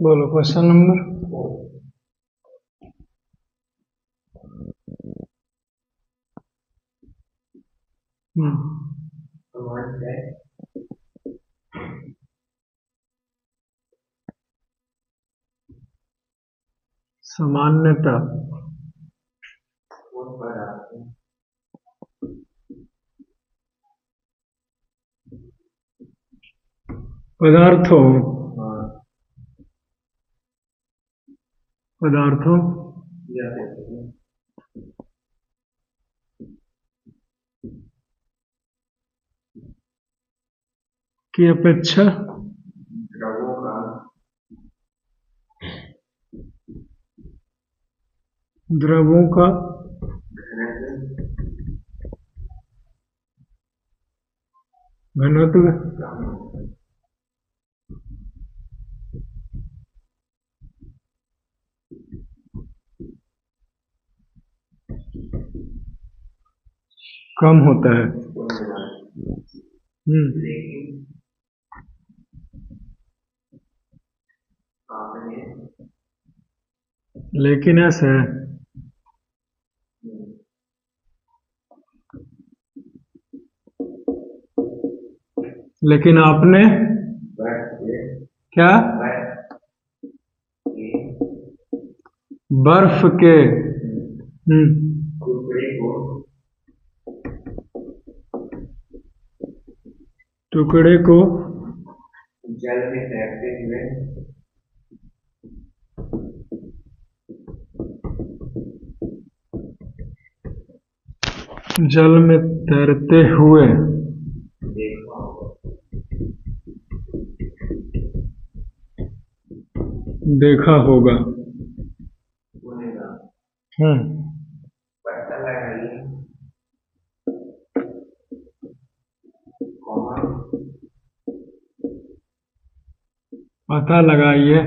बोलो question number. सामान्यता पदार्थों की अपेक्षा द्रवों का घनत्व कम होता है। लेकिन ऐसा है, लेकिन आपने क्या बर्फ के टुकड़े को जल में तैरते हुए देखा होगा। पता लगाइए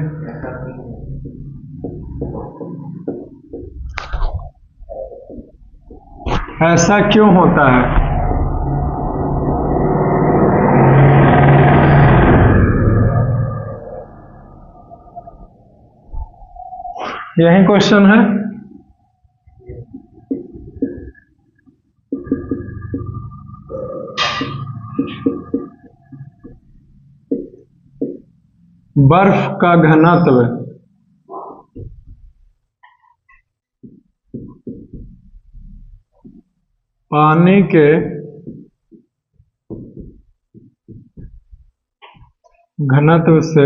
ऐसा क्यों होता है। यही क्वेश्चन है। बर्फ का घनत्व पानी के घनत्व से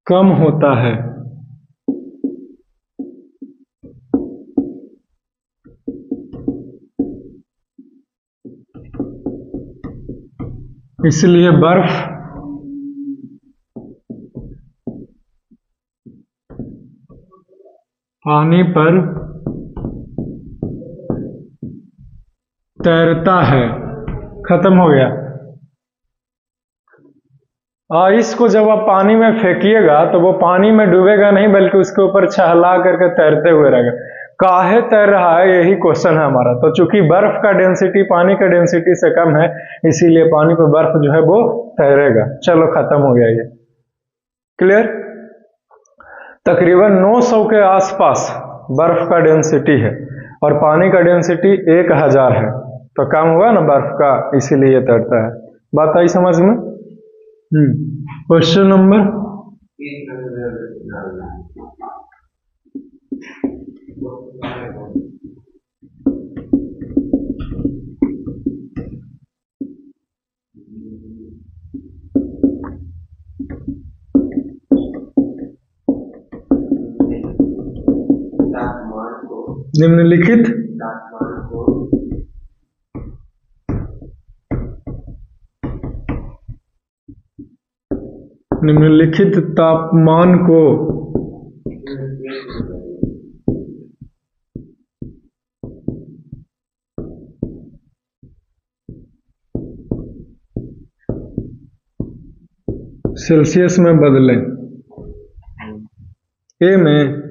कम होता है। इसलिए बर्फ पानी पर तैरता है। खत्म हो गया। इसको जब आप पानी में फेंकिएगा तो वो पानी में डूबेगा नहीं, बल्कि उसके ऊपर छहला करके तैरते हुए रहेगा। काहे तैर रहा है, यही क्वेश्चन है हमारा। तो चूंकि बर्फ का डेंसिटी पानी का डेंसिटी से कम है, इसीलिए पानी पर बर्फ जो है वो तैरेगा। चलो खत्म हो गया ये। क्लियर। तकरीबन 900 के आसपास बर्फ का डेंसिटी है और पानी का डेंसिटी 1000 है, तो कम हुआ ना बर्फ का, इसीलिए तैरता है। बात आई समझ में। क्वेश्चन नंबर निम्नलिखित तापमान को सेल्सियस में बदलें। ए में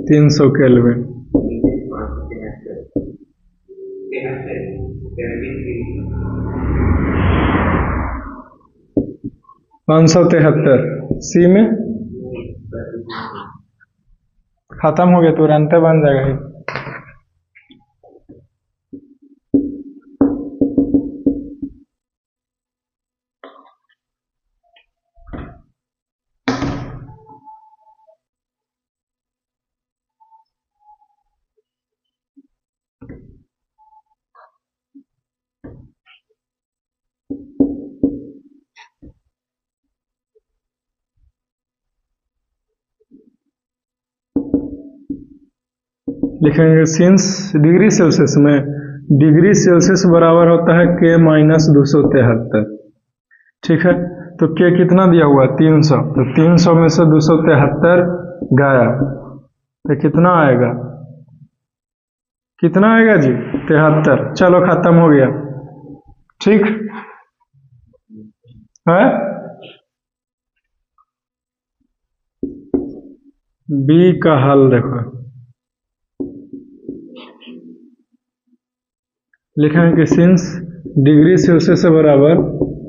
300 केल्विन। 573 सी में खत्म हो गया, तुरंत बन जाएगा ही। लिखेंगे सिंस डिग्री सेल्सियस में डिग्री सेल्सियस बराबर होता है K माइनस 273। ठीक है, तो K कितना दिया हुआ है 300, तो 300 में से 273 गया तो कितना आएगा, कितना आएगा जी 73। चलो खत्म हो गया। ठीक है, बी का हल देखो, लिखेंगे कि सिंस डिग्री सेल्सियस से बराबर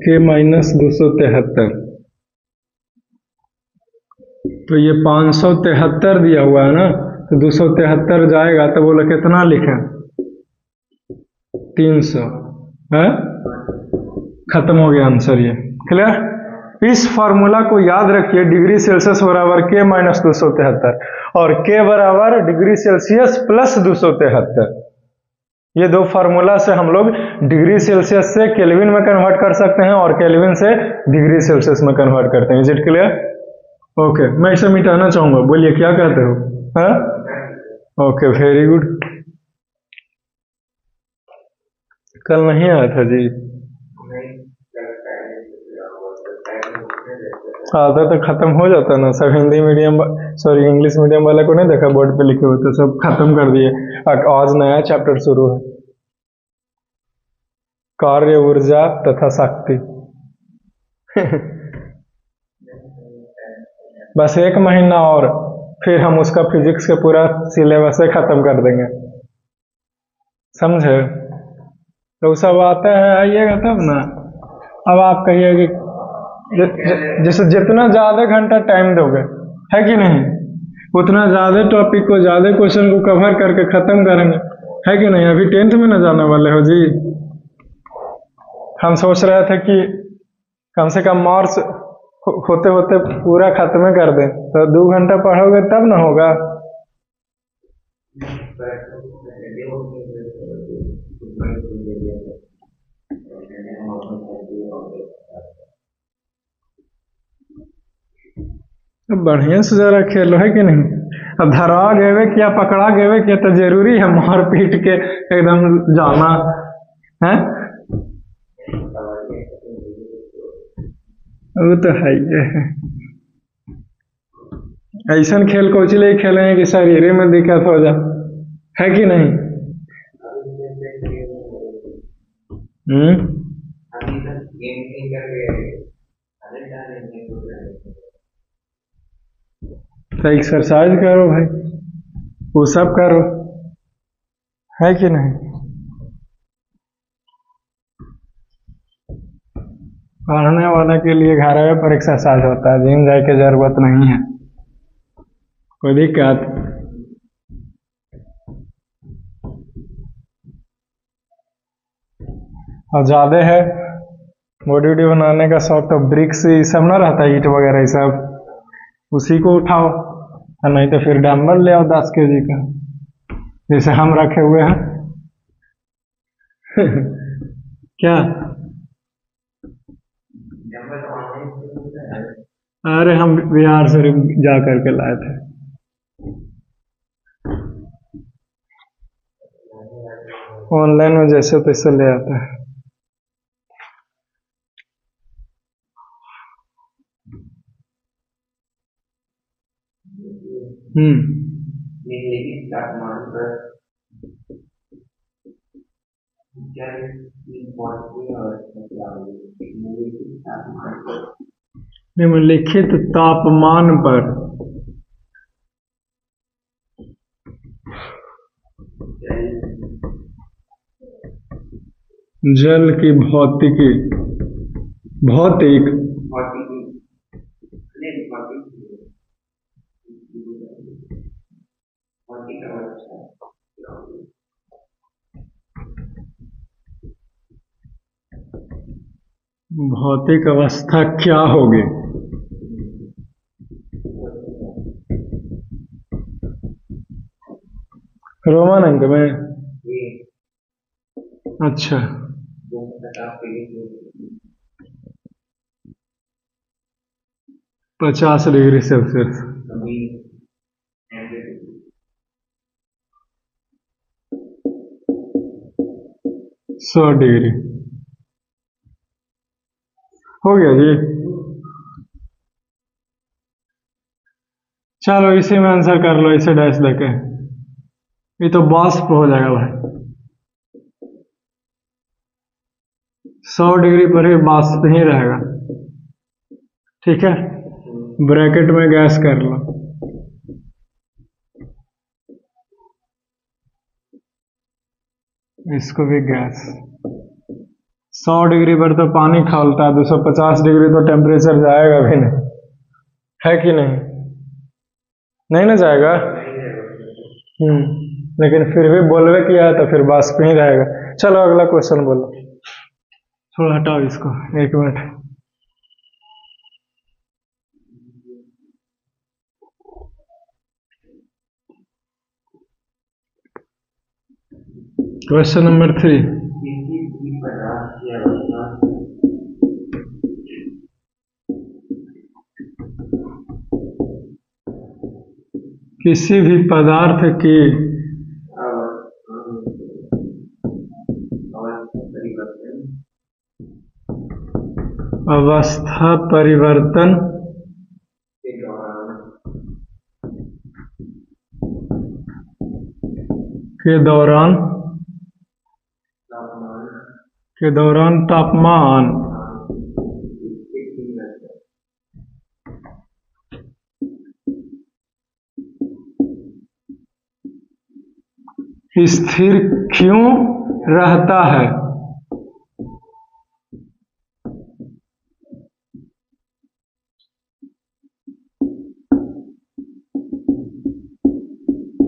K माइनस 273, तो ये 573 दिया हुआ है ना, तो 273 जाएगा तो बोलो कितना लिखें 300 है। खत्म हो गया आंसर ये। क्लियर। इस फॉर्मूला को याद रखिए, डिग्री सेल्सियस बराबर K माइनस 273 और K बराबर डिग्री सेल्सियस प्लस 273। ये दो फार्मूला से हम लोग डिग्री सेल्सियस से केल्विन में कन्वर्ट कर सकते हैं और केल्विन से डिग्री सेल्सियस में कन्वर्ट करते हैं। Is it clear? ओके, मैं इसे मिटाना चाहूंगा, बोलिए क्या कहते हो? हाँ, ओके, वेरी गुड। कल नहीं आया था जी, आधा तो खत्म हो जाता ना। सब Hindi medium sorry English medium वाला को नहीं देखा, बोर्ड पे लिखे हुए थे, सब खत्म कर दिए। आज नया चैप्टर शुरू है, कार्य ऊर्जा तथा शक्ति। बस 1 महीना और फिर हम उसका फिजिक्स के पूरा सिलेबस से खत्म कर देंगे, समझे? तो सब आता है, आइएगा तब ना। अब आप कहिए कि जैसे जितना ज्यादा घंटा टाइम दोगे, है कि नहीं, उतना ज्यादा टॉपिक को, ज्यादा क्वेश्चन को कवर करके खत्म करेंगे, है कि नहीं? अभी 10th में न जाने वाले हो जी। हम सोच रहे थे कि कम से कम मार्च होते होते पूरा खत्म कर दें, तो 2 घंटा पढ़ोगे तब ना होगा। अब बढ़िया से जरा खेलो, है कि नहीं? अब धरा गए क्या, पकड़ा गए क्या, तो जरूरी है मार पीट के एकदम जाना है। वो तो है ही है। ऐसा खेल को इसलिए खेले हैं कि शरीर में दिक्कत हो जाए, है कि नहीं? तो एक्सरसाइज करो भाई, वो सब करो, है कि नहीं? पढ़ने वाले के लिए घर पर एक्सरसाइज होता है, जिम जाए की जरूरत नहीं है, कोई दिक्कत? और ज्यादा है बॉडी वॉडी बनाने का शौक, तो ब्रिक्स ये सब ना रहता है, ईट वगैरह ये सब, उसी को उठाओ, और नहीं तो फिर डंबल ले आओ 10 kg का, जैसे हम रखे हुए हैं। क्या? अरे हम बिहार से जा करके लाए थे, ऑनलाइन में जैसे तैसे ले आता है। तापमान पर निम्नलिखित तापमान पर जल की भौतिकी, भौतिक भौतिकी नहीं भौतिक भौतिक अवस्था भौतिक अवस्था क्या होगी? रोमन अंक में? ये अच्छा, 50 डिग्री सेल्सियस। अभी 100 डिग्री हो गया जी। चलो इसी में आंसर कर लो, इसे डैश देके। ये तो वाष्प हो जाएगा भाई, 100 डिग्री पर ही वाष्प ही रहेगा। ठीक है, ब्रैकेट में गैस कर लो। इसको भी गैस। 100 डिग्री पर तो पानी खौलता है, 250 डिग्री तो टेम्परेचर जाएगा भी नहीं, है कि नहीं? नहीं ना जाएगा। लेकिन फिर भी बोलवे किया है तो फिर वाष्प ही रहेगा। चलो अगला क्वेश्चन बोलो। थोड़ा हटाओ इसको, 1 मिनट। Question number 3। किसी भी पदार्थ की किसी भी पदार्थ की अवस्था परिवर्तन के दौरान के दौरान तापमान स्थिर क्यों रहता है?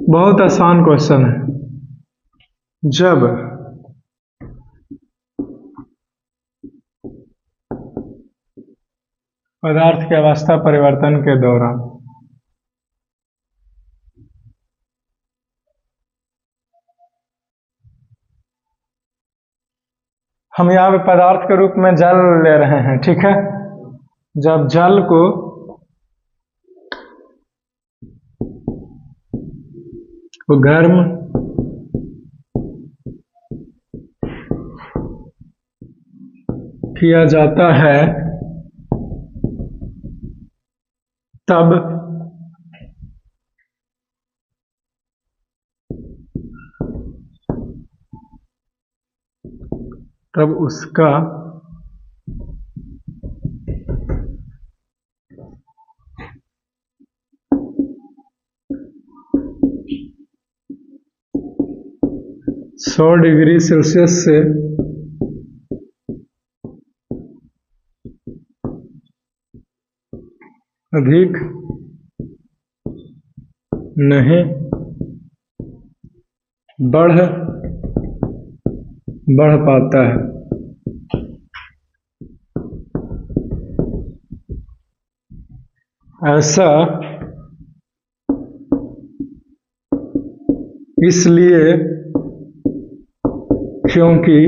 बहुत आसान क्वेश्चन है। जब पदार्थ की अवस्था परिवर्तन के दौरान हम यहाँ पे पदार्थ के रूप में जल ले रहे हैं, ठीक है। जब जल को गर्म किया जाता है तब उसका सौ डिग्री सेल्सियस से अधिक नहीं बढ़ पाता है। ऐसा इसलिए क्योंकि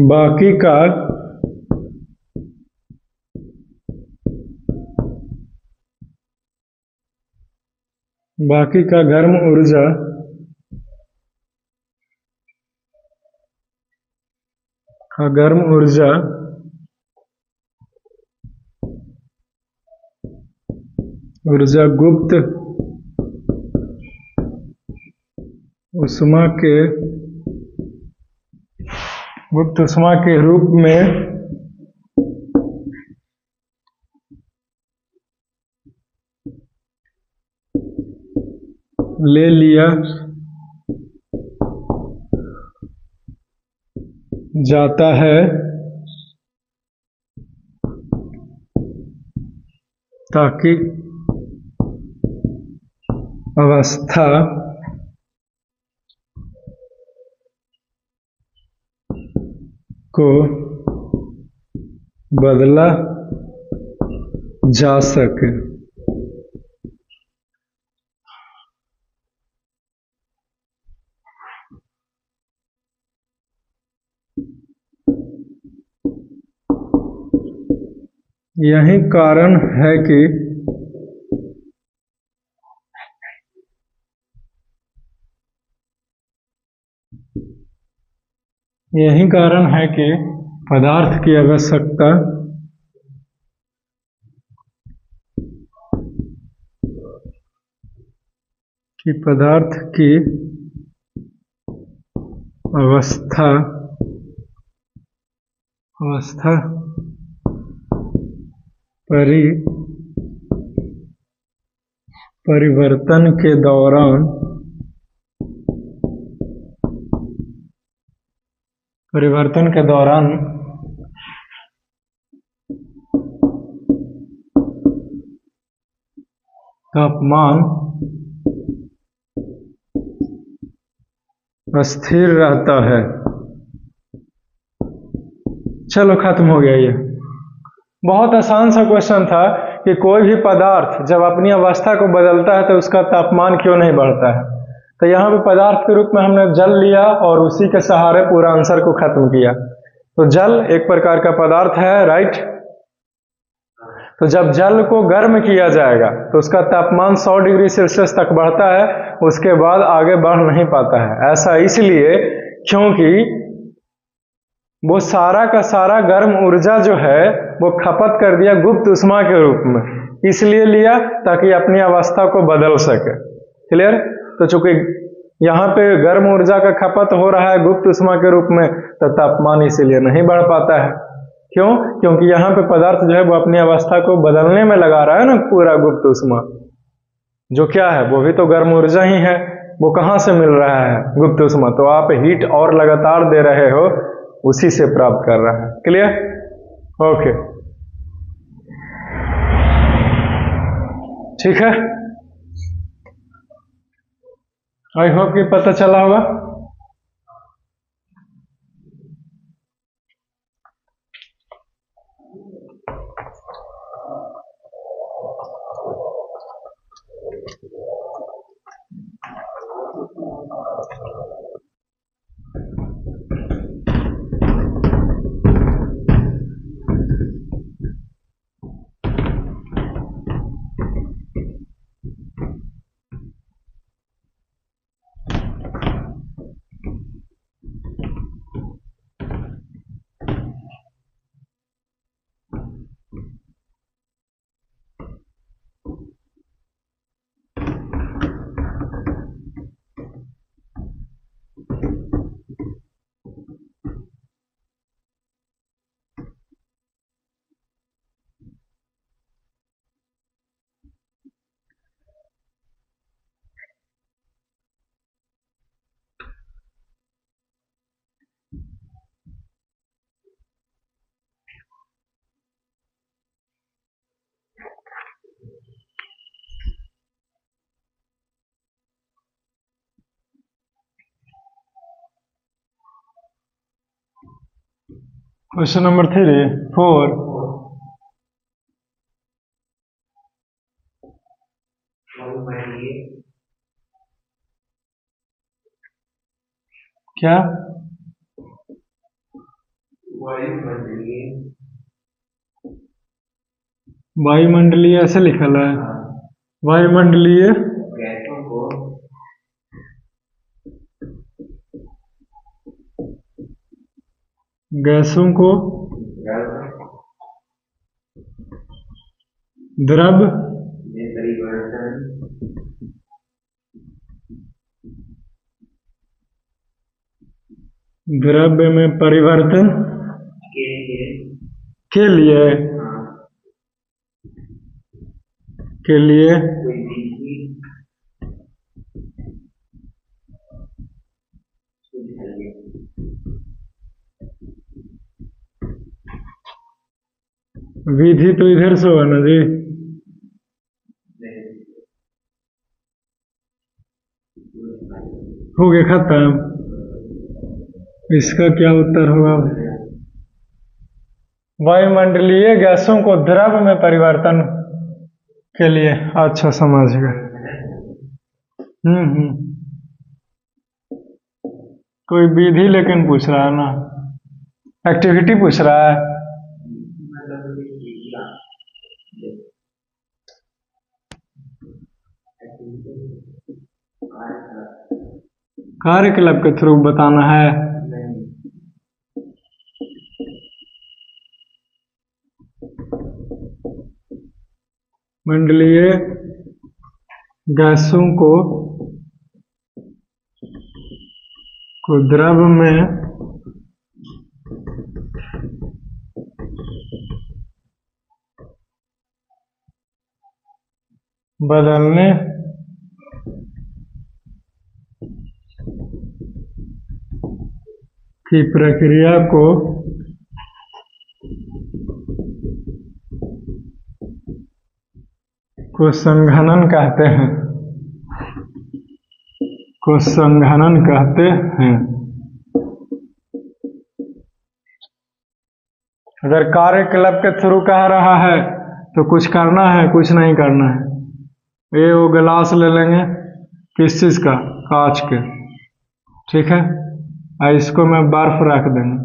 बाकी का गर्म ऊर्जा गुप्त उष्मा के रूप में ले लिया जाता है ताकि अवस्था को बदला जा सके। यही कारण है कि पदार्थ की आवश्यकता अवस्था परिवर्तन के दौरान तापमान स्थिर रहता है। चलो खत्म हो गया। ये बहुत आसान सा क्वेश्चन था कि कोई भी पदार्थ जब अपनी अवस्था को बदलता है तो उसका तापमान क्यों नहीं बढ़ता है। तो यहाँ पे पदार्थ के रूप में हमने जल लिया और उसी के सहारे पूरा आंसर को खत्म किया। तो जल एक प्रकार का पदार्थ है, राइट। तो जब जल को गर्म किया जाएगा तो उसका तापमान 100 डिग्री सेल्सियस तक बढ़ता है, उसके बाद आगे बढ़ नहीं पाता है। ऐसा इसलिए क्योंकि वो सारा का सारा गर्म ऊर्जा जो है वो खपत कर दिया गुप्त ऊष्मा के रूप में, इसलिए लिया ताकि अपनी अवस्था को बदल सके। क्लियर। तो चूंकि यहाँ पे गर्म ऊर्जा का खपत हो रहा है गुप्त ऊष्मा के रूप में, तो तापमान इसीलिए नहीं बढ़ पाता है। क्यों? क्योंकि यहाँ पे पदार्थ जो है वो अपनी अवस्था को बदलने में लगा रहा है ना पूरा गुप्त ऊष्मा, जो क्या है वो भी तो गर्म ऊर्जा ही है। वो कहाँ से मिल रहा है? गुप्त ऊष्मा। तो आप हीट और लगातार दे रहे हो, उसी से प्राप्त कर रहा है। क्लियर? ओके, ठीक है। आई होप कि पता चला होगा। Question number 4। क्या? वायुमंडलीय ऐसे लिखल है। वायुमंडलीय गैसों को द्रव्य में परिवर्तन के लिए विधि तो इधर से होगा ना जी। हो गया खत्म। इसका क्या उत्तर होगा? वायुमंडलीय गैसों को द्रव में परिवर्तन के लिए। अच्छा समझ गए। हम्म। कोई विधि लेकिन पूछ रहा है ना, एक्टिविटी पूछ रहा है। कार्यकलाप के थ्रू बताना है। मंडलीय गैसों को द्रव में बदलने की प्रक्रिया को संघनन कहते हैं। को संघनन कहते हैं। अगर कार्यकलाप के थ्रू कह रहा है तो कुछ करना है, कुछ नहीं करना है। ये वो गिलास ले लेंगे, किस चीज का? कांच के, ठीक है। इसको मैं बर्फ रख देंगे।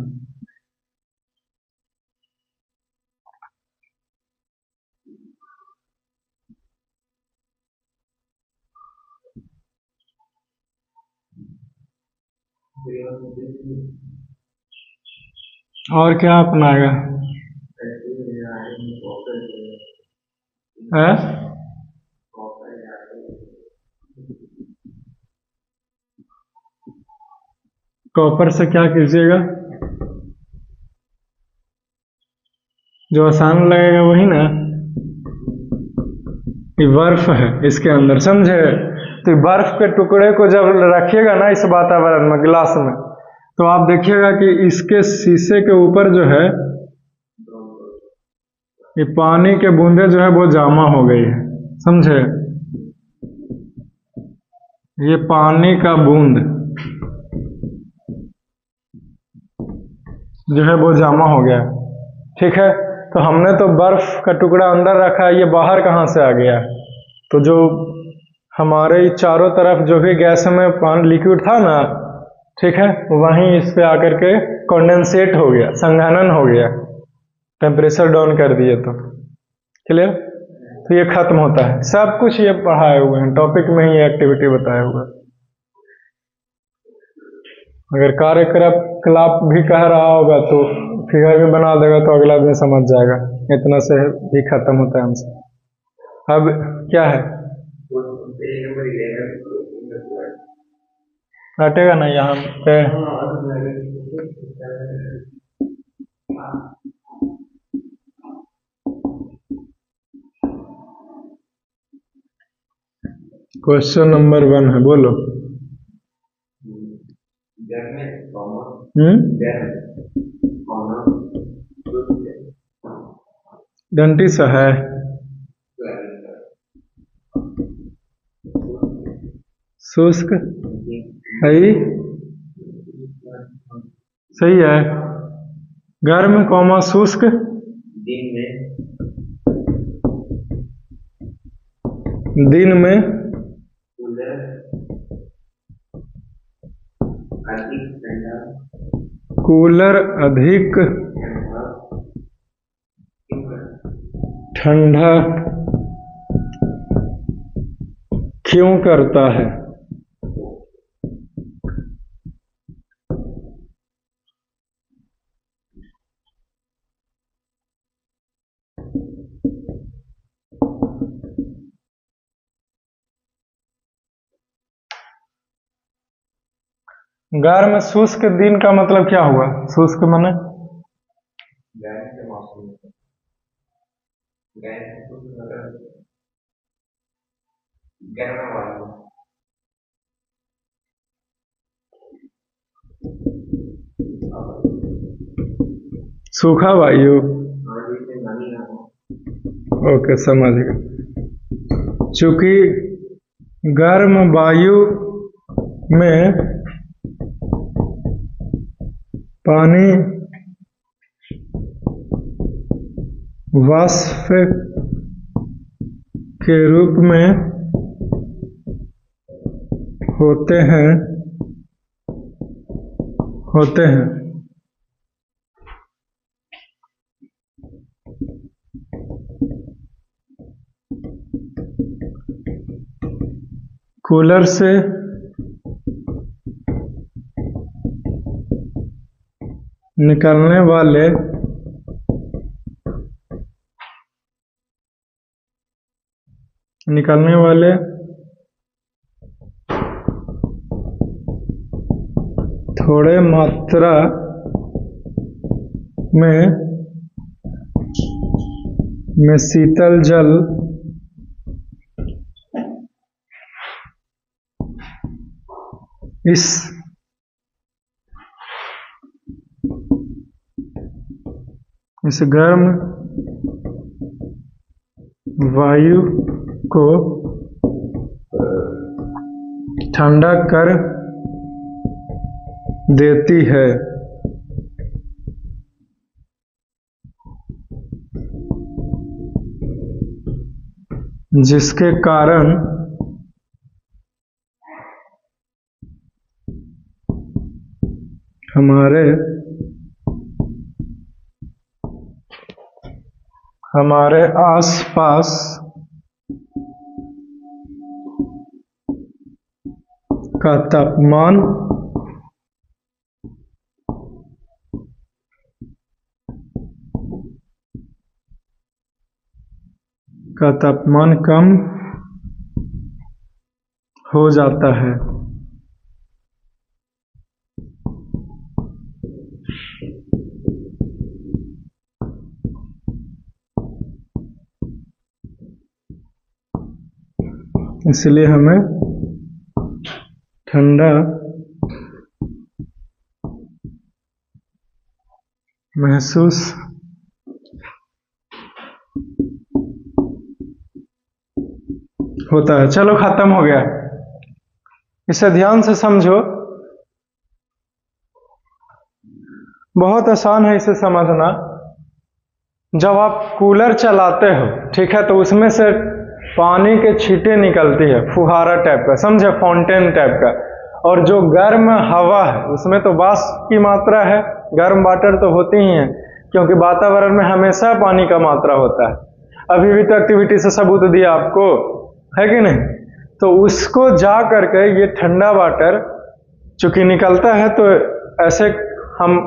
और क्या अपनाएगा? है? कॉपर से क्या कीजिएगा? जो आसान लगेगा वही ना। ये बर्फ है इसके अंदर, समझे? तो बर्फ के टुकड़े को जब रखिएगा ना इस वातावरण में, गिलास में, तो आप देखिएगा कि इसके शीशे के ऊपर जो है ये पानी के बूंदे जो है वो जमा हो गई है, समझे? ये पानी का बूंद जो है वो जमा हो गया, ठीक है। तो हमने तो बर्फ का टुकड़ा अंदर रखा है, ये बाहर कहाँ से आ गया? तो जो हमारे चारों तरफ जो भी गैस में पानी लिक्विड था ना, ठीक है, वहीं इस पे आकर के कंडेंसेट हो गया, संघनन हो गया, टेम्परेचर डाउन कर दिए तो। क्लियर? तो ये खत्म होता है। सब कुछ ये पढ़ाए हुए हैं, टॉपिक में ही ये एक्टिविटी बताया हुआ है। अगर कार्यकलाप भी कह रहा होगा तो फिगर भी बना देगा तो अगला आदमी समझ जाएगा। इतना से भी खत्म होता है हमसे। अब क्या है? हटेगा ना यहाँ पे? क्वेश्चन नंबर 1 है, बोलो। डंटी सा है, शुष्क है, सही है। गर्म कौमा शुष्क, दिन में कूलर अधिक ठंडा क्यों करता है? गर्म शुष्क दिन का मतलब क्या हुआ? शुष्क माने सूखा वायु, ओके, समझ गए। चूंकि गर्म वायु में पानी वाष्प के रूप में होते हैं कूलर से निकलने वाले थोड़े मात्रा में शीतल जल इस गर्म वायु को ठंडा कर देती है, जिसके कारण हमारे आसपास का तापमान कम हो जाता है। इसलिए हमें ठंडा महसूस होता है। चलो, खत्म हो गया। इसे ध्यान से समझो, बहुत आसान है इसे समझना। जब आप कूलर चलाते हो, ठीक है, तो उसमें से पानी के छींटे निकलती है, फुहारा टाइप का, समझे, फाउंटेन टाइप का। और जो गर्म हवा है उसमें तो वाष्प की मात्रा है, गर्म वाटर तो होती ही है, क्योंकि वातावरण में हमेशा पानी का मात्रा होता है। अभी भी तो एक्टिविटी से सबूत दिया आपको, है कि नहीं? तो उसको जा करके ये ठंडा वाटर चूंकि निकलता है, तो ऐसे हम,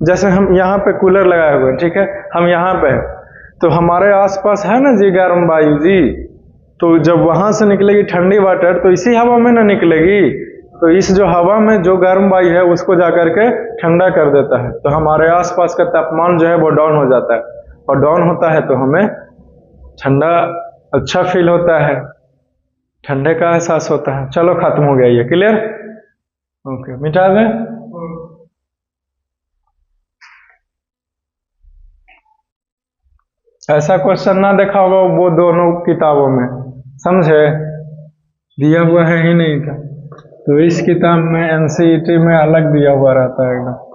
जैसे हम यहाँ पे कूलर लगाए हुए हैं, ठीक है, हम यहाँ पे हैं, तो हमारे आसपास है ना जी गर्म वायु जी, तो जब वहां से निकलेगी ठंडी वाटर तो इसी हवा में ना निकलेगी, तो इस जो हवा में जो गर्म वायु है उसको जाकर के ठंडा कर देता है, तो हमारे आसपास का तापमान जो है वो डाउन हो जाता है, और डाउन होता है तो हमें ठंडा अच्छा फील होता है, ठंडे का एहसास होता है। चलो, खत्म हो गया ये, क्लियर? ओके, मिटा दें। ऐसा क्वेश्चन ना देखा होगा वो दोनों किताबों में, समझे, दिया हुआ है ही नहीं था, तो इस किताब में एनसीईटी में अलग दिया हुआ रहता है एकदम।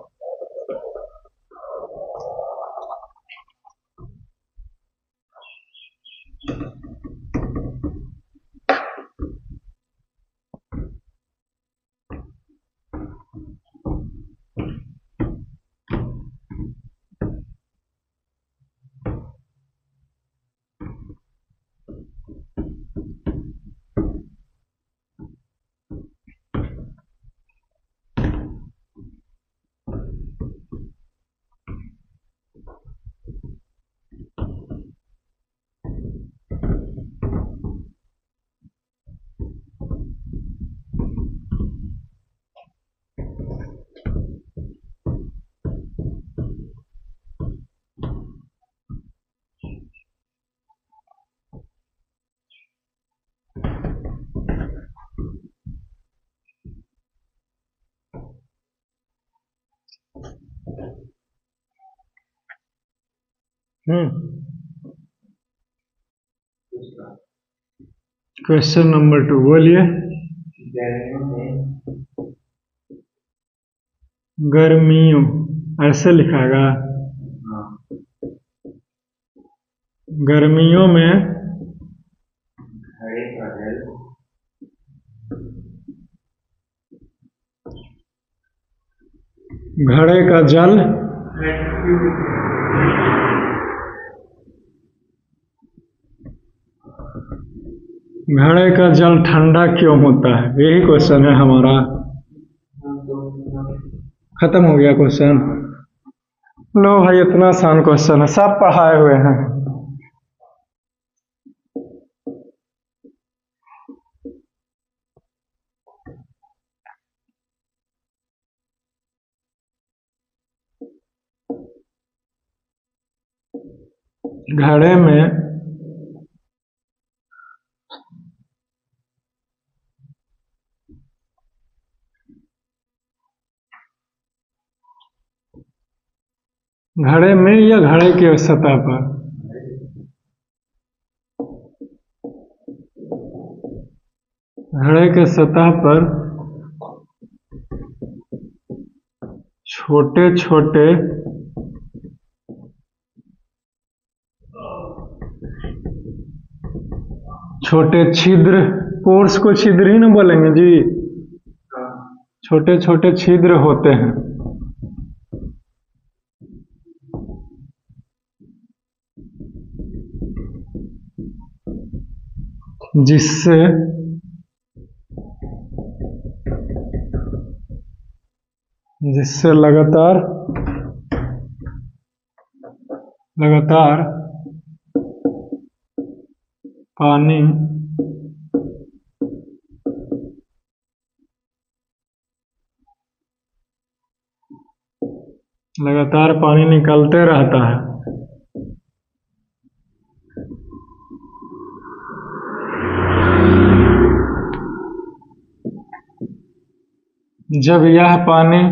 क्वेश्चन नंबर 2 बोलिए। गर्मियों ऐसे लिखाएगा। गर्मियों में घड़े का जल ठंडा क्यों होता है, यही क्वेश्चन है हमारा। खत्म हो गया क्वेश्चन। लो भाई, इतना आसान क्वेश्चन है, सब पढ़ाए हुए हैं। घड़े में या घड़े के सतह पर घड़े के सतह पर छोटे छोटे छिद्र, पोर्स को छिद्र ही ना बोलेंगे जी, छोटे छोटे छिद्र होते हैं जिससे लगातार पानी निकलते रहता है। जब यह पानी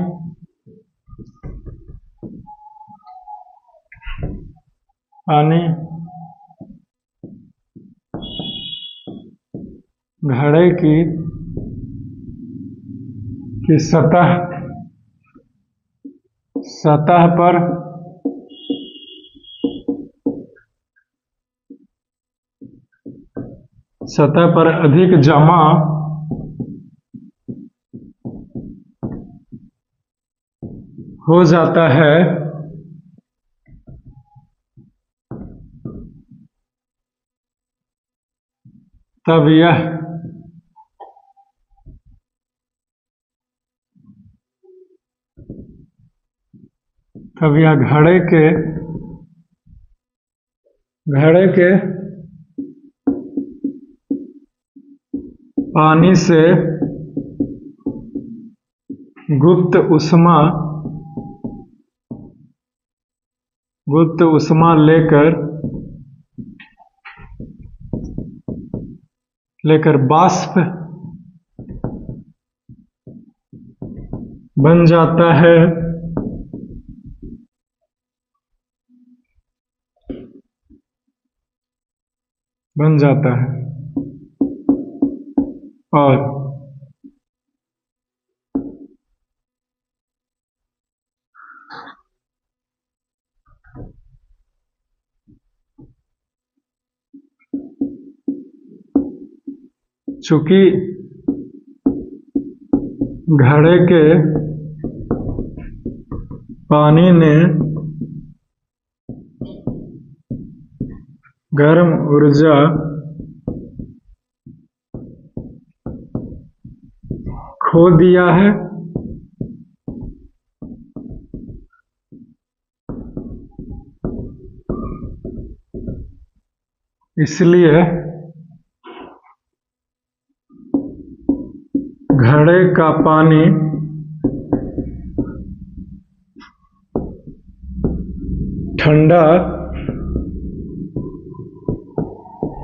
घड़े की सतह पर अधिक जमा हो जाता है, तब यह घड़े के पानी से गुप्त उष्मा लेकर वाष्प बन जाता है। और चूंकि घड़े के पानी ने गर्म ऊर्जा खो दिया है, इसलिए घड़े का पानी ठंडा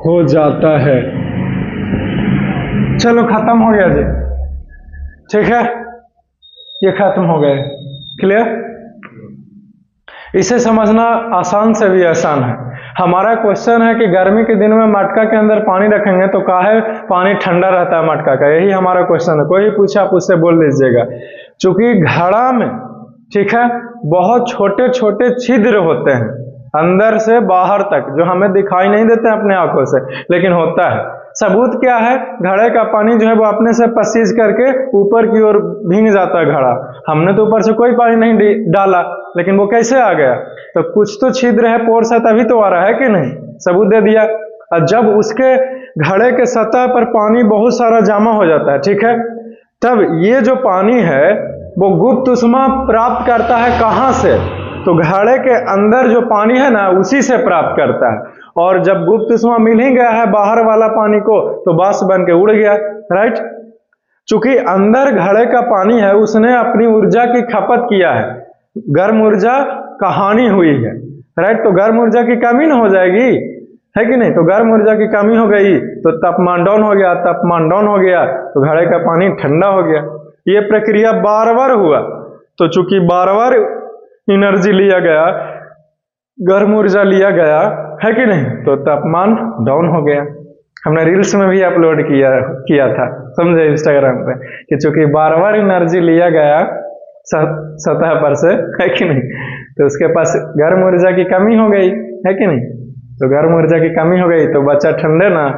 हो जाता है। चलो खत्म हो गया जी, ठीक है, ये खत्म हो गए। क्लियर? इसे समझना आसान से भी आसान है। हमारा क्वेश्चन है कि गर्मी के दिन में मटका के अंदर पानी रखेंगे तो काहे पानी ठंडा रहता है मटका का, यही हमारा क्वेश्चन है। कोई पूछा आप उससे बोल दीजिएगा। चूंकि घड़ा में, ठीक है, बहुत छोटे छोटे छिद्र होते हैं अंदर से बाहर तक, जो हमें दिखाई नहीं देते अपने आंखों से, लेकिन होता है। सबूत क्या है? घड़े का पानी जो है वो अपने से पसीज करके ऊपर की ओर भीग जाता है घड़ा। हमने तो ऊपर से कोई पानी नहीं डाला, लेकिन वो कैसे आ गया? तो कुछ तो छिद्र है, पोर्स है, तभी तो आ रहा है कि नहीं? सबूत दे दिया। और जब उसके घड़े के सतह पर पानी बहुत सारा जमा हो जाता है, ठीक है, तब ये जो पानी है वो गुप्त उष्मा प्राप्त करता है कहां से? तो घड़े के अंदर जो पानी है ना, उसी से प्राप्त करता है। और जब गुप्त उष्मा मिल ही गया है बाहर वाला पानी को, तो वाष्प बन के उड़ गया, राइट। चूंकि अंदर घड़े का पानी है, उसने अपनी ऊर्जा की खपत किया है, गर्म ऊर्जा का हानि हुई है, राइट। तो गर्म ऊर्जा की कमी ना हो जाएगी, है कि नहीं? तो गर्म ऊर्जा की कमी हो गई तो तापमान डाउन हो गया, तापमान डाउन हो गया तो घड़े का पानी ठंडा हो गया। ये प्रक्रिया बार बार हुआ। तो चूंकि बार बार एनर्जी लिया गया, गर्म ऊर्जा लिया गया, है कि नहीं, तो तापमान डाउन हो गया। हमने रील्स में भी अपलोड किया था, समझे, इंस्टाग्राम पे, कि चूंकि बार बार एनर्जी लिया गया सतह पर से, है कि नहीं, तो उसके पास गर्म ऊर्जा की कमी हो गई, है कि नहीं। तो गर्म ऊर्जा की कमी हो गई तो बच्चा ठंडे ना,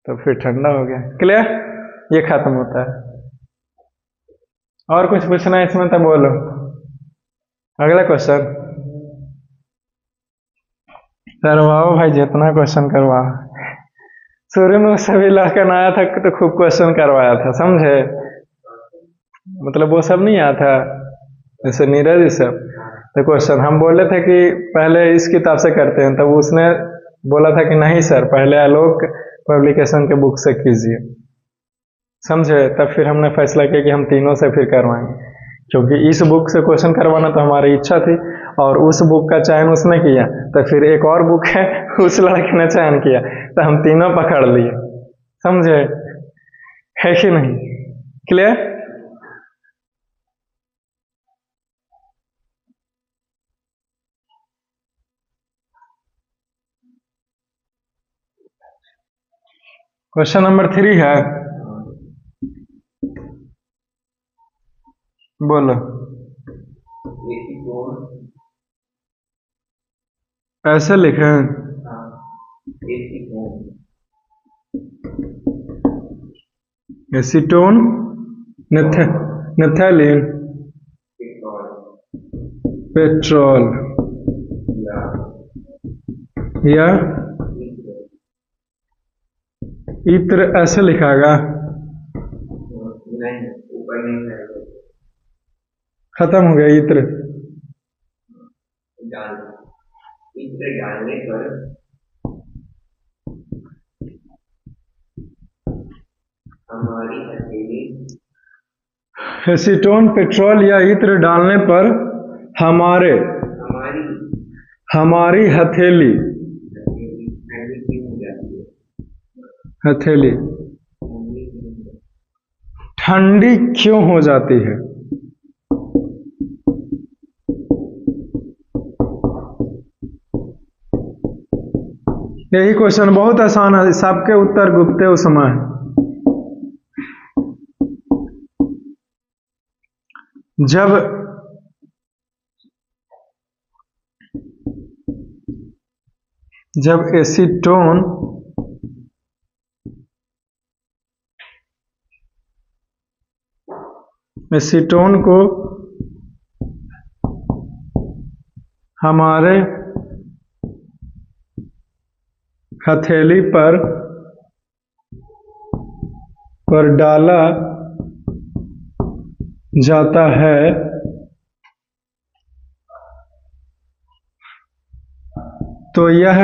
तो फिर ठंडा हो गया। क्लियर? ये खत्म होता है। और कुछ पूछना है इसमें तो बोलो। अगला क्वेश्चन करवाओ भाई, जितना क्वेश्चन करवाओ। शुरू में सभी लड़का आया था तो खूब क्वेश्चन करवाया था, समझे, मतलब वो सब नहीं आया था, जैसे नीरज जी सब। तो क्वेश्चन हम बोले थे कि पहले इस किताब से करते हैं, तब उसने बोला था कि नहीं सर, पहले आलोक पब्लिकेशन के बुक से कीजिए, समझे। तब फिर हमने फैसला किया कि हम तीनों से फिर करवाएंगे, क्योंकि इस बुक से क्वेश्चन करवाना तो हमारी इच्छा थी, और उस बुक का चयन उसने किया, तो फिर एक और बुक है उस लड़के ने चयन किया, तो हम तीनों पकड़ लिए, समझे, है कि नहीं? क्लियर? क्वेश्चन नंबर 3 है, बोलो। ऐसे लिखे एसीटोन, नेथैलीन, पेट्रोल या इत्र, ऐसे लिखागा, खत्म हो गया इत्र। डालने पर हमारी हथेली, एसीटोन, पेट्रोल या इत्र डालने पर हमारी हथेली ठंडी क्यों हो जाती है? यही क्वेश्चन बहुत आसान है, सबके उत्तर गुप्ते उष्मा है। जब एसीटोन को हमारे हथेली पर डाला जाता है तो यह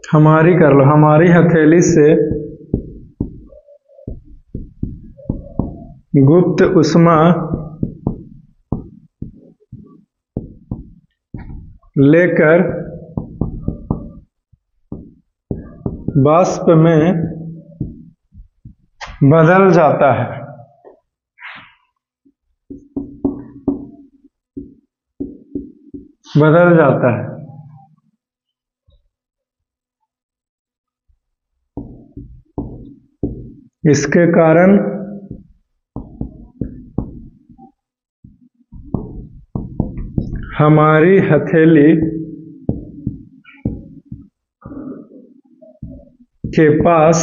हमारी हथेली से गुप्त उष्मा लेकर वाष्प में बदल जाता है। बदल जाता है। इसके कारण हमारी हथेली के पास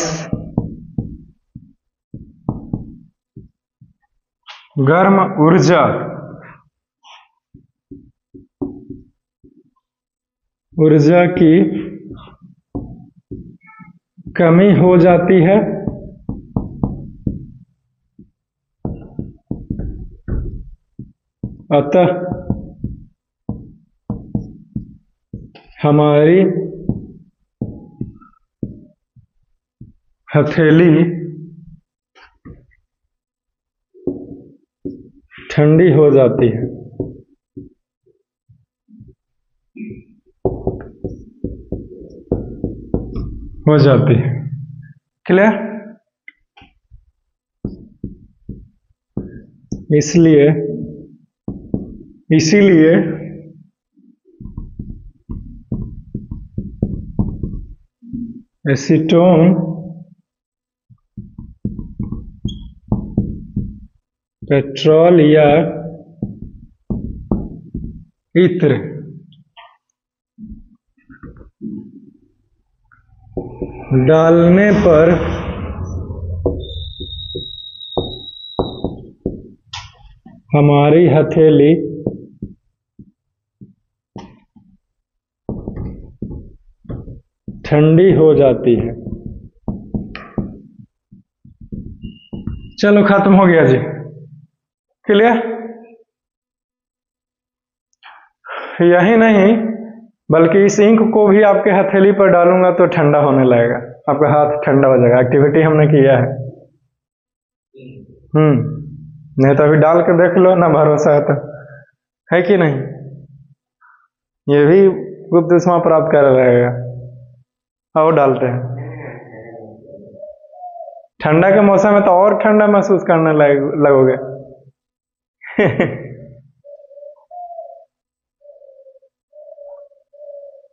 गर्म ऊर्जा की कमी हो जाती है। अतः हमारी हथेली ठंडी हो जाती है। क्लियर? इसीलिए एसीटोन पेट्रोल या इत्र डालने पर हमारी हथेली ठंडी हो जाती है। चलो खत्म हो गया जी। क्लियर? यही नहीं बल्कि इस इंक को भी आपके हथेली पर डालूंगा तो ठंडा होने लगेगा, आपका हाथ ठंडा हो जाएगा। एक्टिविटी हमने किया है। नहीं तो अभी डाल के देख लो ना, भरोसा है तो, है कि नहीं? ये भी गुप्त ऊष्मा प्राप्त कर रहेगा। और डालते हैं ठंडा के मौसम में तो और ठंडा महसूस करने लगोगे।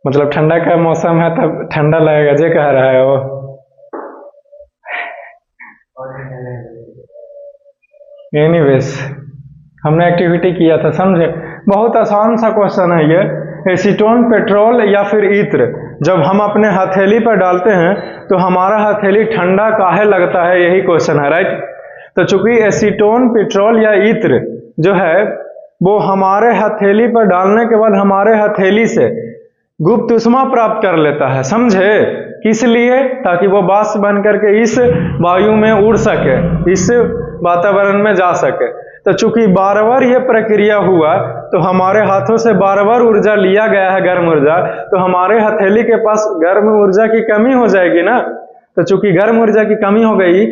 मतलब ठंडा का मौसम है तब ठंडा लगेगा, जे कह रहा है वो। एनीवेज हमने एक्टिविटी किया था, समझे? बहुत आसान सा क्वेश्चन है ये। एसीटोन पेट्रोल या फिर इत्र जब हम अपने हथेली पर डालते हैं तो हमारा हथेली ठंडा काहे लगता है, यही क्वेश्चन है, राइट? तो चूंकि एसीटोन पेट्रोल या इत्र जो है वो हमारे हथेली पर डालने के बाद हमारे हथेली से गुप्त ऊष्मा प्राप्त कर लेता है, समझे? किस लिए? ताकि वो वाष्प बन करके इस वायु में उड़ सके, इस वातावरण में जा सके। तो चूंकि बार बार ये प्रक्रिया हुआ तो हमारे हाथों से बार बार ऊर्जा लिया गया है, गर्म ऊर्जा, तो हमारे हथेली के पास गर्म ऊर्जा की कमी हो जाएगी ना। तो चूंकि गर्म ऊर्जा की कमी हो गई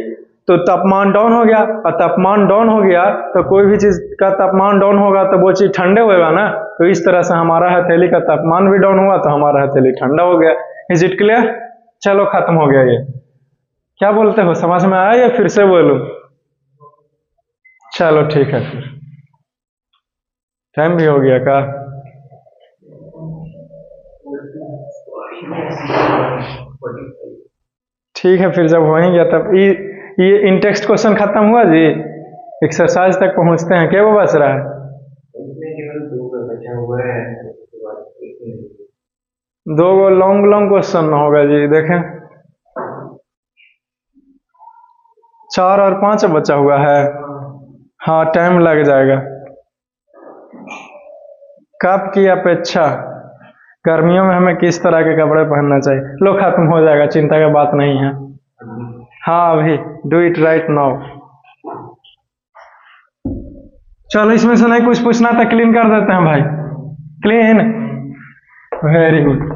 तो तापमान डाउन हो गया, और तापमान डाउन हो गया तो कोई भी चीज का तापमान डाउन होगा तो वो चीज ठंडे होगा ना। तो इस तरह से हमारा हथेली का तापमान भी डाउन हुआ तो हमारा हथेली ठंडा हो गया। Is it clear? चलो खत्म हो गया ये। क्या बोलते हो, समझ में आया या फिर से बोलूं? चलो ठीक है, फिर टाइम भी हो गया का। ठीक है, फिर जब हो ही गया तब ये इन टेक्स्ट क्वेश्चन खत्म हुआ जी। एक्सरसाइज तक पहुंचते हैं। क्या वो बच रहा है? दो गो लॉन्ग क्वेश्चन होगा जी। देखें 4 और 5 बचा हुआ है। हाँ, टाइम लग जाएगा। कब की अपेक्षा गर्मियों में हमें किस तरह के कपड़े पहनना चाहिए? लो खत्म हो जाएगा, चिंता की बात नहीं है। हाँ अभी डू इट राइट नाउ। चलो इसमें से नहीं कुछ पूछना था, क्लीन कर देते हैं भाई। Clean, very good.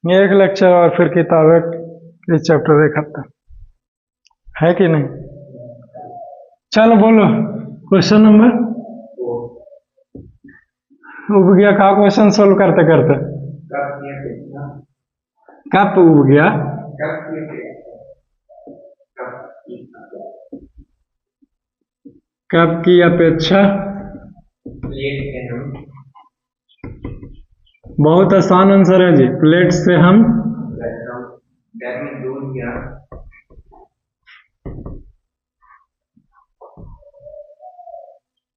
एक लेक्चर और फिर किताबें इस चैप्टर एक हफ्ता है कि नहीं। चलो बोलो क्वेश्चन नंबर उब गया। का क्वेश्चन सोल्व करते करते कब उब गया। कब की अपेक्षा बहुत आसान आंसर है जी। प्लेट से हम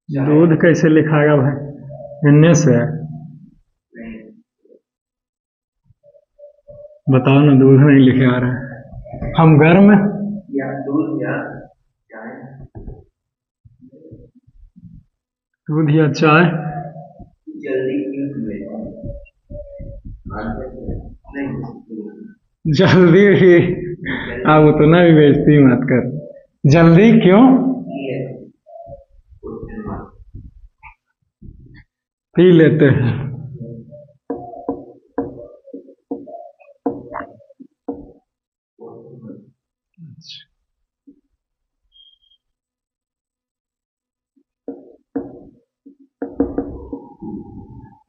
दूध कैसे लिखाएगा भाई। इनने से बताओ ना। दूध नहीं लिखे आ रहा है। हम गर्म या दूध या चाय जल्दी ही। आप उतना भी बेइज्जती मत कर। जल्दी क्यों पी लेते हैं।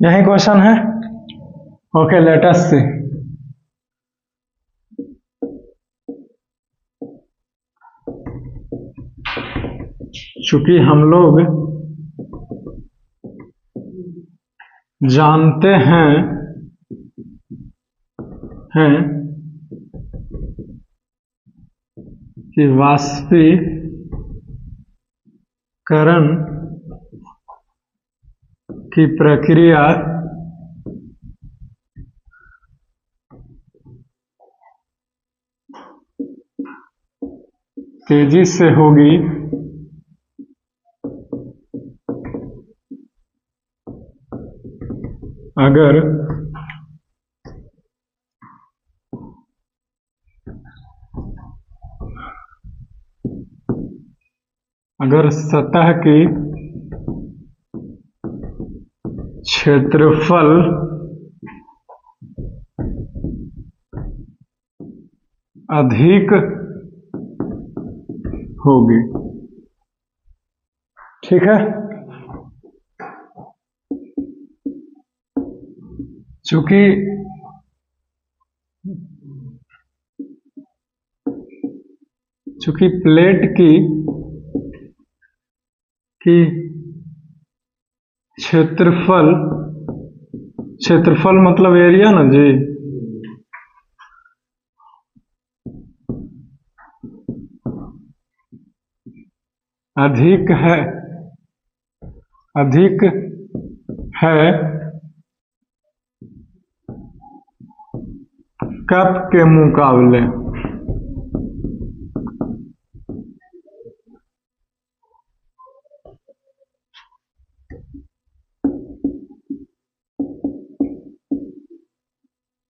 यही क्वेश्चन है। ओके लेट अस सी। चूंकि हम लोग जानते हैं कि वाष्पीकरण की प्रक्रिया तेजी से होगी अगर सतह की क्षेत्रफल अधिक होगी। ठीक है। चूंकि प्लेट की क्षेत्रफल मतलब एरिया ना जी। अधिक है कप के मुकाबले।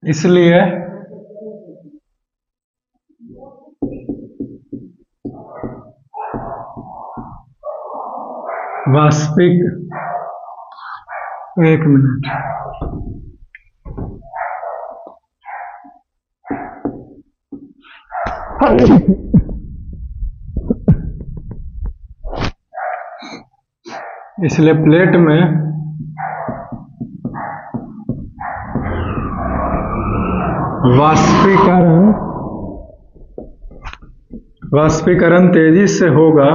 इसलिए वाष्पिक एक मिनट इसलिए प्लेट में वाष्पीकरण वाष्पीकरण तेजी से होगा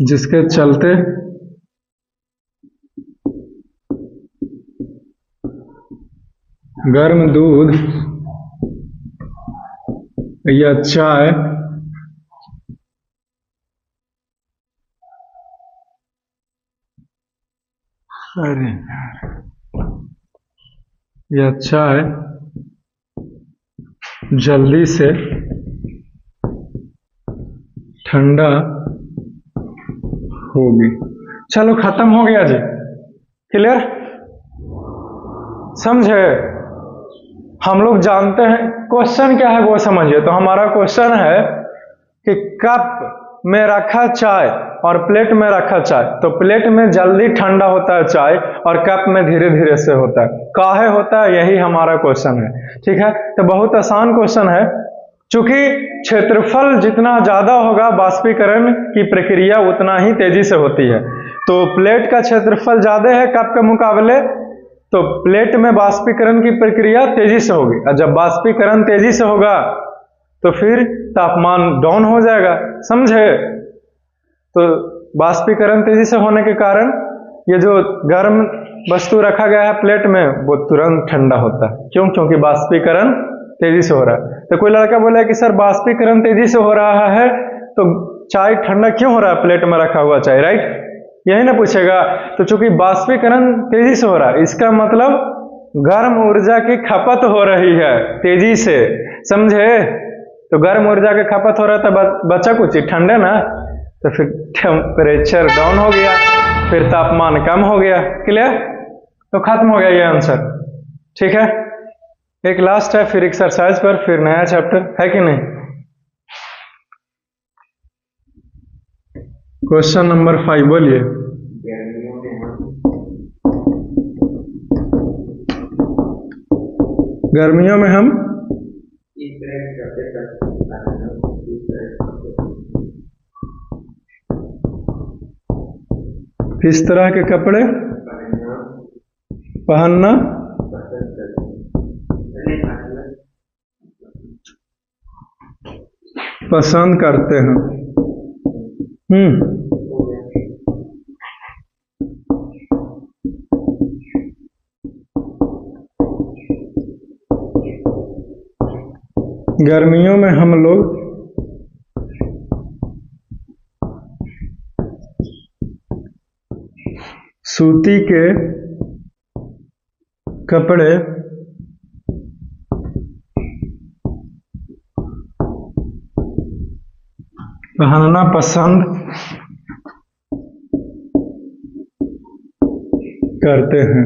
जिसके चलते गर्म दूध या चाय जल्दी से ठंडा होगी। चलो खत्म हो गया जी, क्लियर, समझे? हम लोग जानते हैं क्वेश्चन क्या है वो समझिए। तो हमारा क्वेश्चन है कि कप में रखा चाय और प्लेट में रखा चाय, तो प्लेट में जल्दी ठंडा होता है चाय और कप में धीरे धीरे से होता है, काहे होता है? यही हमारा क्वेश्चन है, ठीक है। तो बहुत आसान क्वेश्चन है, चूंकि क्षेत्रफल जितना ज्यादा होगा वाष्पीकरण की प्रक्रिया उतना ही तेजी से होती है। तो प्लेट का क्षेत्रफल ज्यादा है कप के मुकाबले, तो प्लेट में वाष्पीकरण की प्रक्रिया तेजी से होगी, और जब वाष्पीकरण तेजी से होगा तो फिर तापमान डाउन हो जाएगा, समझे? तो वाष्पीकरण तेजी से होने के कारण ये जो गर्म वस्तु रखा गया है प्लेट में वो तुरंत ठंडा होता है। क्यों? क्योंकि वाष्पीकरण तेजी से हो रहा है। तो कोई लड़का बोला कि सर वाष्पीकरण तेजी से हो रहा है तो चाय ठंडा क्यों हो रहा है प्लेट में रखा हुआ चाय, राइट? यही ना पूछेगा। तो चूंकि वाष्पीकरण तेजी से हो रहा है, इसका मतलब गर्म ऊर्जा की खपत हो रही है तेजी से, समझे? तो गर्म ऊर्जा की खपत हो रहा था, बचा कुछ ठंडे ना, तो फिर टेम्परेचर डाउन हो गया, फिर तापमान कम हो गया, क्लियर? तो खत्म हो गया ये आंसर, ठीक है। एक लास्ट है फिर एक्सरसाइज पर, फिर नया चैप्टर है कि नहीं। क्वेश्चन नंबर 5 बोलिए। गर्मियों में हम किस तरह के कपड़े पहनना पसंद करते हैं? गर्मियों में हम लोग सूती के कपड़े पहनना पसंद करते हैं।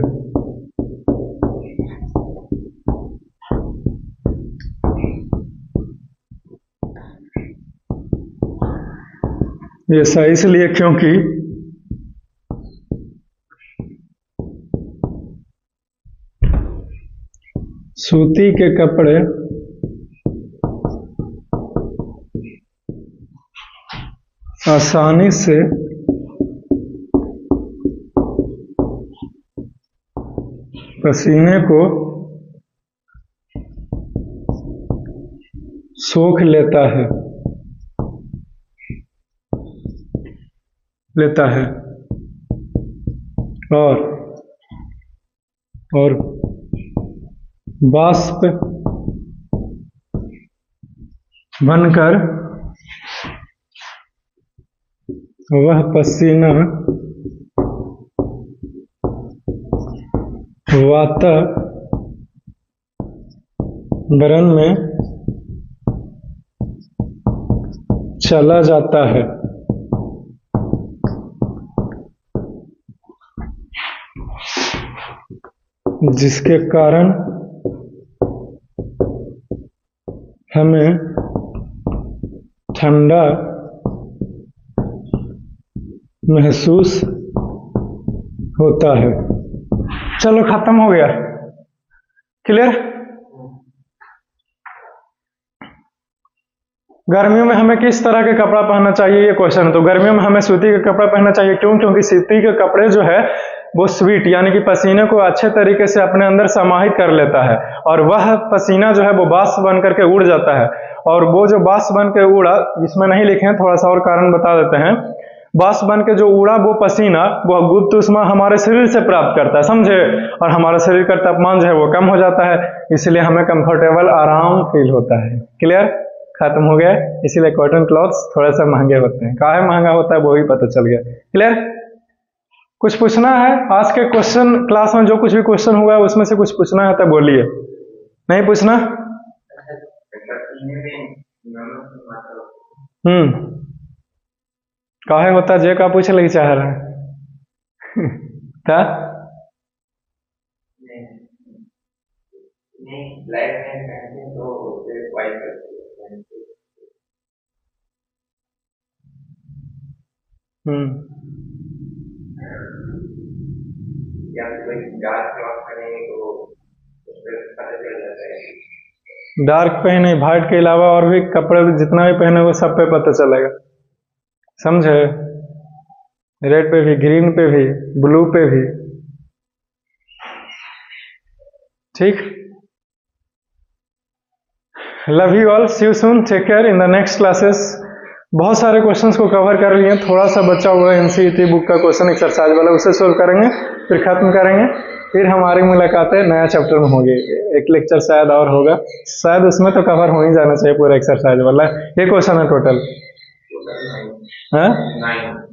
ये सही इसलिए क्योंकि सूती के कपड़े आसानी से पसीने को सोख लेता है और वाष्प बनकर वह पसीना वातावरण में चला जाता है, जिसके कारण हमें ठंडा महसूस होता है। चलो खत्म हो गया, क्लियर? गर्मियों में हमें किस तरह के कपड़ा पहनना चाहिए, ये क्वेश्चन है। तो गर्मियों में हमें सूती का कपड़ा पहनना चाहिए। क्यों? क्योंकि सूती के कपड़े जो है वो स्वीट यानी कि पसीने को अच्छे तरीके से अपने अंदर समाहित कर लेता है, और वह पसीना जो है वो वाष्प बन करके उड़ जाता है। और वो जो वाष्प बन के उड़ा, इसमें नहीं लिखे हैं, थोड़ा सा और कारण बता देते हैं। वाष्प बन के जो उड़ा वो पसीना वो गुप्त ऊष्मा हमारे शरीर से प्राप्त करता है, समझे, और हमारे शरीर का तापमान जो है वो कम हो जाता है, इसलिए हमें कंफर्टेबल आराम फील होता है। क्लियर? खत्म हो गया। इसीलिए कॉटन क्लॉथ्स थोड़ा सा महंगे होते हैं। काहे महंगा होता है वो भी पता चल गया। क्लियर? कुछ पूछना है? आज के क्वेश्चन क्लास में जो कुछ भी क्वेश्चन हुआ है उसमें से कुछ पूछना है तो बोलिए। नहीं पूछना? काहे होता जे का पूछ ले चाह रहा है था? डार्क पहने, व्हाइट के अलावा और भी कपड़े जितना भी पहने वो सब पे पता चलेगा, समझे। रेड पे भी, ग्रीन पे भी, ब्लू पे भी। ठीक। Love you all, see you soon, take care in the next classes. बहुत सारे क्वेश्चंस को कवर कर लिए, थोड़ा सा बचा हुआ है एनसीईटी बुक का क्वेश्चन एक्सरसाइज वाला, उसे सोल्व करेंगे, फिर खत्म करेंगे। फिर हमारी मुलाकातें नया चैप्टर में होगी। एक लेक्चर शायद और होगा, शायद उसमें तो कवर हो ही जाना चाहिए पूरा एक्सरसाइज वाला। ये क्वेश्चन है टोटल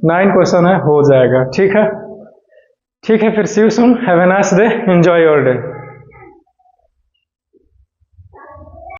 9 क्वेश्चन है, हो जाएगा। ठीक है, ठीक है, फिर see you soon, have a nice day, enjoy your day.